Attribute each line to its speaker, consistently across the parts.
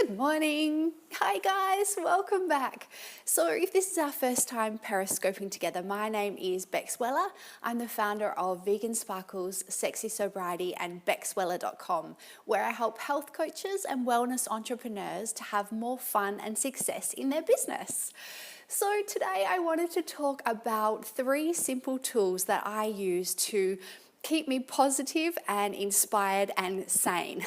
Speaker 1: Good morning. Hi guys, welcome back. So if this is our first time periscoping together, my name is Bex Weller. I'm the founder of Vegan Sparkles, Sexy Sobriety and BexWeller.com, where I help health coaches and wellness entrepreneurs to have more fun and success in their business. So today I wanted to talk about 3 simple tools that I use to keep me positive and inspired and sane.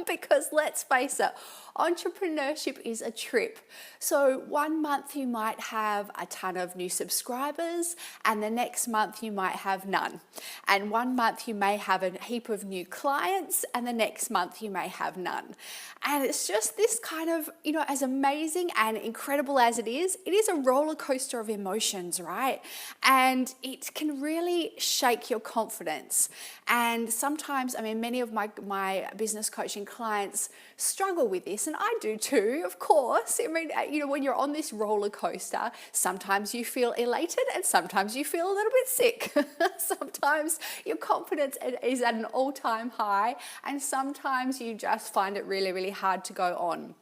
Speaker 1: Because let's face it, entrepreneurship is a trip. So one month you might have a ton of new subscribers and the next month you might have none. And one month you may have a heap of new clients and the next month you may have none. And it's just this kind of, as amazing and incredible as it is a roller coaster of emotions, right? And it can really shake your confidence. And sometimes, many of my business coaching clients struggle with this, and I do too, of course. When you're on this roller coaster, sometimes you feel elated and sometimes you feel a little bit sick. Sometimes your confidence is at an all-time high, and sometimes you just find it really, really hard to go on.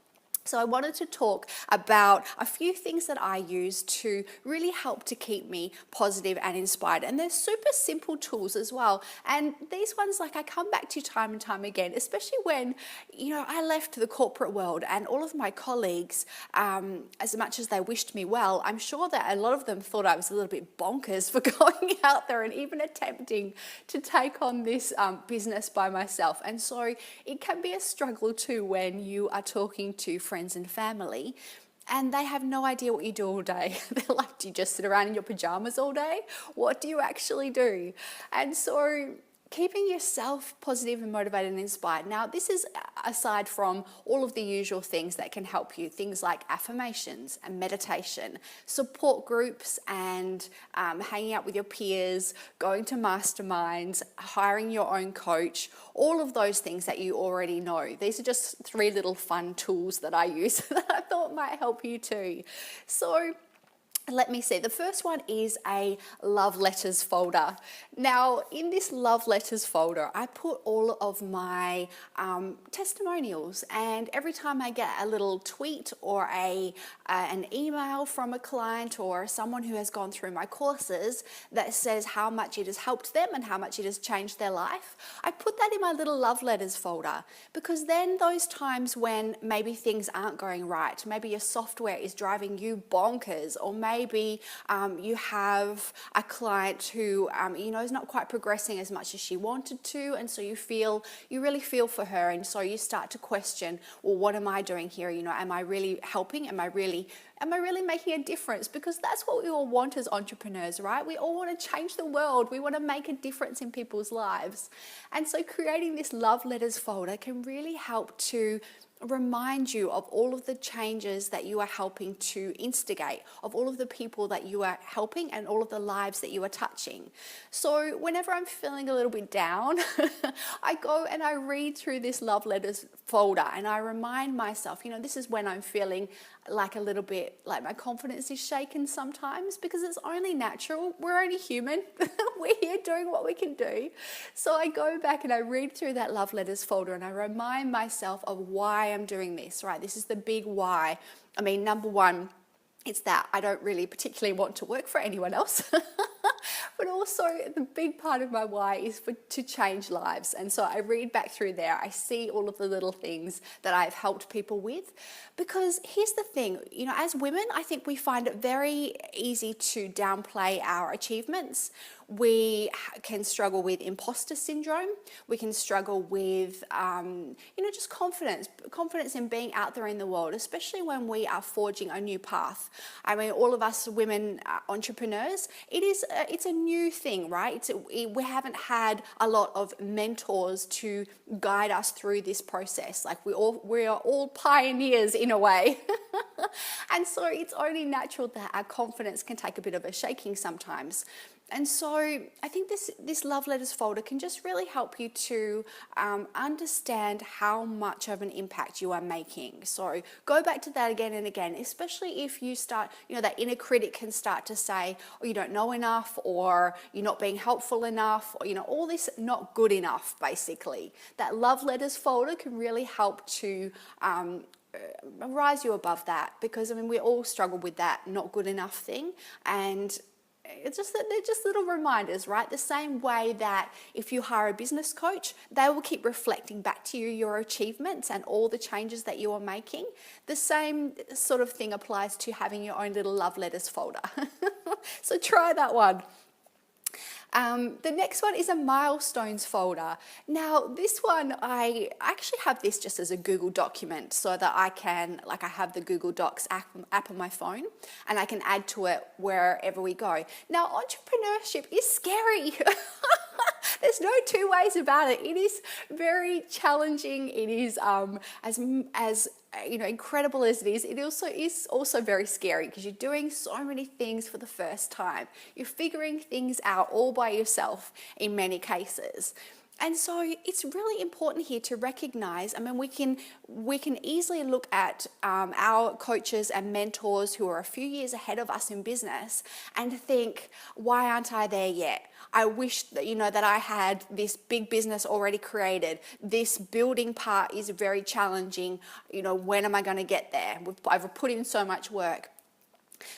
Speaker 1: So I wanted to talk about a few things that I use to really help to keep me positive and inspired. And they're super simple tools as well. And these ones, I come back to time and time again, especially when, I left the corporate world and all of my colleagues, as much as they wished me well, I'm sure that a lot of them thought I was a little bit bonkers for going out there and even attempting to take on this business by myself. And so it can be a struggle too when you are talking to friends and family and they have no idea what you do all day. They're like, do you just sit around in your pajamas all day? What do you actually do? And so keeping yourself positive and motivated and inspired. Now, this is aside from all of the usual things that can help you, things like affirmations and meditation, support groups and hanging out with your peers, going to masterminds, hiring your own coach, all of those things that you already know. These are just 3 little fun tools that I use that I thought might help you too. So let me see. The first one is a love letters folder. Now, in this love letters folder, I put all of my testimonials, and every time I get a little tweet or an email from a client or someone who has gone through my courses that says how much it has helped them and how much it has changed their life, I put that in my little love letters folder, because then those times when maybe things aren't going right, maybe your software is driving you bonkers, or maybe you have a client who is not quite progressing as much as she wanted to, and so you really feel for her, and so you start to question, well, what am I doing here? Am I really helping? Am I really making a difference? Because that's what we all want as entrepreneurs, right? We all want to change the world. We want to make a difference in people's lives. And so creating this love letters folder can really help to remind you of all of the changes that you are helping to instigate, of all of the people that you are helping and all of the lives that you are touching. So whenever I'm feeling a little bit down, I go and I read through this love letters folder and I remind myself, this is when I'm feeling like a little bit like my confidence is shaken sometimes, because it's only natural. We're only human. We're here doing what we can do. So I go back and I read through that love letters folder and I remind myself of why I'm doing this, right? This is the big why. Number one, it's that I don't really particularly want to work for anyone else. But also the big part of my why is to change lives. And so I read back through there. I see all of the little things that I've helped people with. Because here's the thing, as women, I think we find it very easy to downplay our achievements. We can struggle with imposter syndrome. We can struggle with, just confidence in being out there in the world, especially when we are forging a new path. All of us women entrepreneurs, it's a new thing, right? We haven't had a lot of mentors to guide us through this process. We are all pioneers in a way. And so it's only natural that our confidence can take a bit of a shaking sometimes. And so I think this love letters folder can just really help you to understand how much of an impact you are making. So go back to that again and again, especially if you start, that inner critic can start to say, oh, you don't know enough, or you're not being helpful enough, or, all this not good enough, basically. That love letters folder can really help to rise you above that, because I mean we all struggle with that not good enough thing. And it's just that they're just little reminders, right? The same way that if you hire a business coach, they will keep reflecting back to you your achievements and all the changes that you are making. The same sort of thing applies to having your own little love letters folder. So try that one. The next one is a milestones folder. Now, this one, I actually have this just as a Google document so that I can, like I have the Google Docs app on my phone and I can add to it wherever we go. Now, entrepreneurship is scary. There's no two ways about it. It is very challenging. It is as incredible as it is also very scary, because you're doing so many things for the first time. You're figuring things out all by yourself in many cases. And so it's really important here to recognize, I mean, we can easily look at our coaches and mentors who are a few years ahead of us in business and think, why aren't I there yet? I wish that, that I had this big business already created. This building part is very challenging. When am I going to get there? I've put in so much work.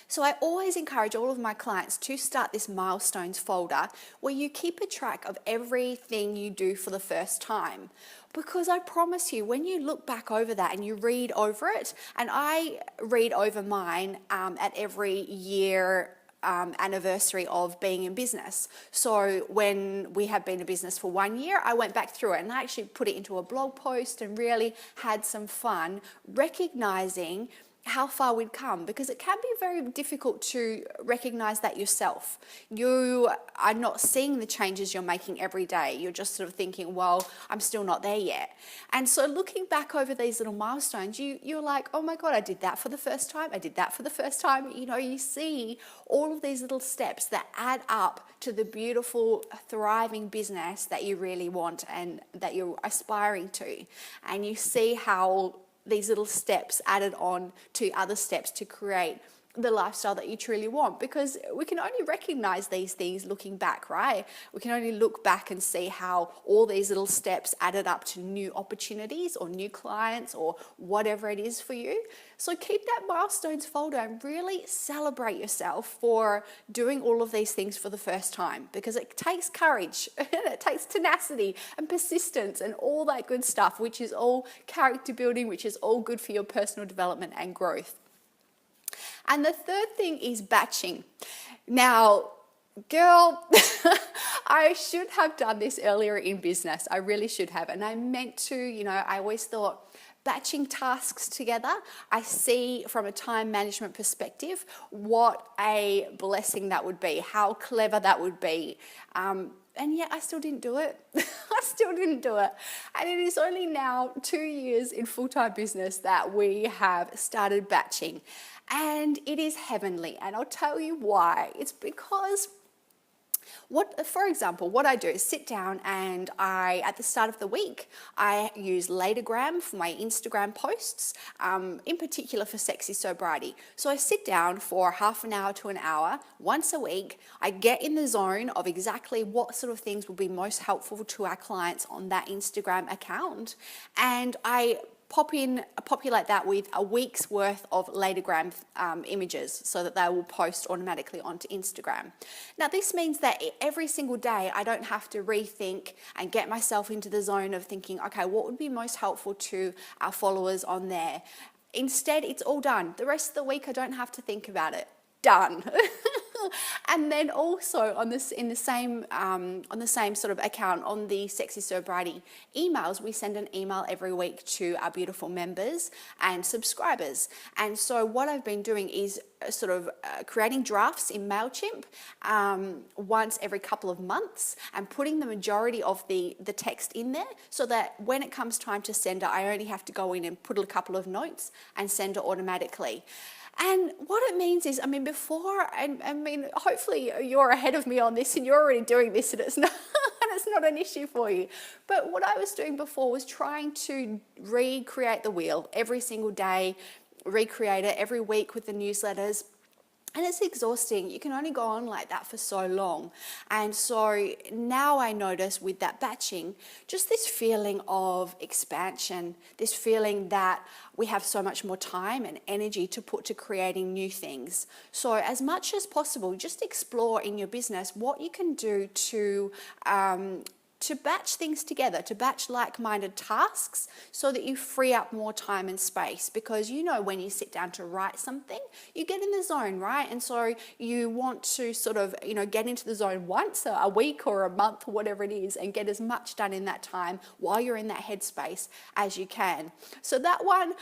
Speaker 1: So I always encourage all of my clients to start this milestones folder where you keep a track of everything you do for the first time. Because I promise you, when you look back over that and you read over it, and I read over mine at every year anniversary of being in business. So when we have been in business for 1 year, I went back through it and I actually put it into a blog post and really had some fun recognizing how far we'd come, because it can be very difficult to recognize that yourself. You are not seeing the changes you're making every day. You're just sort of thinking, well, I'm still not there yet. And so looking back over these little milestones, you're like, oh my God, I did that for the first time. I did that for the first time. You see all of these little steps that add up to the beautiful, thriving business that you really want and that you're aspiring to. And you see how these little steps added on to other steps to create the lifestyle that you truly want, because we can only recognize these things looking back, right? We can only look back and see how all these little steps added up to new opportunities or new clients or whatever it is for you. So keep that milestones folder and really celebrate yourself for doing all of these things for the first time, because it takes courage and it takes tenacity and persistence and all that good stuff, which is all character building, which is all good for your personal development and growth. And the third thing is batching. Now, girl, I should have done this earlier in business. I really should have. And I meant to, I always thought batching tasks together, I see from a time management perspective what a blessing that would be, how clever that would be. And yet I still didn't do it. I still didn't do it. And it is only now 2 years in full-time business that we have started batching. And it is heavenly. And I'll tell you why. It's because for example, what I do is sit down and at the start of the week, I use Latergram for my Instagram posts, in particular for Sexy Sobriety. So I sit down for half an hour to an hour once a week. I get in the zone of exactly what sort of things will be most helpful to our clients on that Instagram account. And I populate that with a week's worth of Latergram images so that they will post automatically onto Instagram. Now, this means that every single day I don't have to rethink and get myself into the zone of thinking, okay, what would be most helpful to our followers on there? Instead, it's all done. The rest of the week, I don't have to think about it. Done. And then also on the same sort of account, on the Sexy Sobriety emails, we send an email every week to our beautiful members and subscribers. And so what I've been doing is sort of creating drafts in MailChimp once every couple of months and putting the majority of the text in there so that when it comes time to send it, I only have to go in and put a couple of notes and send it automatically. And what it means is, hopefully you're ahead of me on this and you're already doing this and it's not an issue for you. But what I was doing before was trying to recreate the wheel every single day, recreate it every week with the newsletters. And it's exhausting. You can only go on like that for so long. And so now I notice with that batching, just this feeling of expansion, this feeling that we have so much more time and energy to put to creating new things. So as much as possible, just explore in your business what you can do to batch things together, to batch like-minded tasks so that you free up more time and space. Because you know, when you sit down to write something, you get in the zone, right? And so you want to sort of, get into the zone once a week or a month or whatever it is, and get as much done in that time while you're in that headspace as you can. So that one,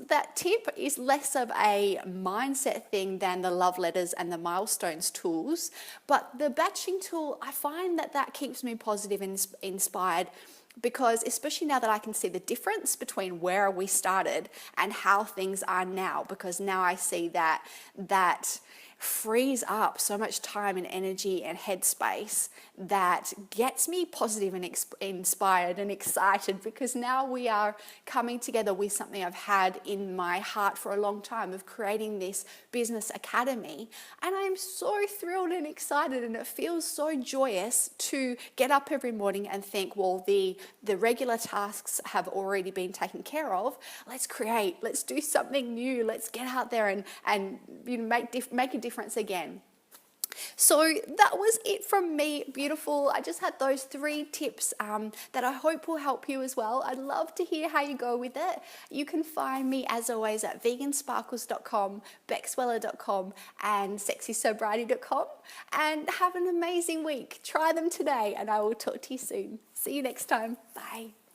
Speaker 1: that tip is less of a mindset thing than the love letters and the milestones tools. But the batching tool, I find that keeps me positive and inspired, because especially now that I can see the difference between where we started and how things are now, because now I see that frees up so much time and energy and headspace that gets me positive and inspired and excited, because now we are coming together with something I've had in my heart for a long time, of creating this business academy. And I'm so thrilled and excited, and it feels so joyous to get up every morning and think, well, the regular tasks have already been taken care of. Let's create, let's do something new, let's get out there and make a difference again. So that was it from me, beautiful. I just had those 3 tips that I hope will help you as well. I'd love to hear how you go with it. You can find me as always at vegansparkles.com, bexweller.com and sexysobriety.com. And have an amazing week. Try them today, and I will talk to you soon. See you next time. Bye.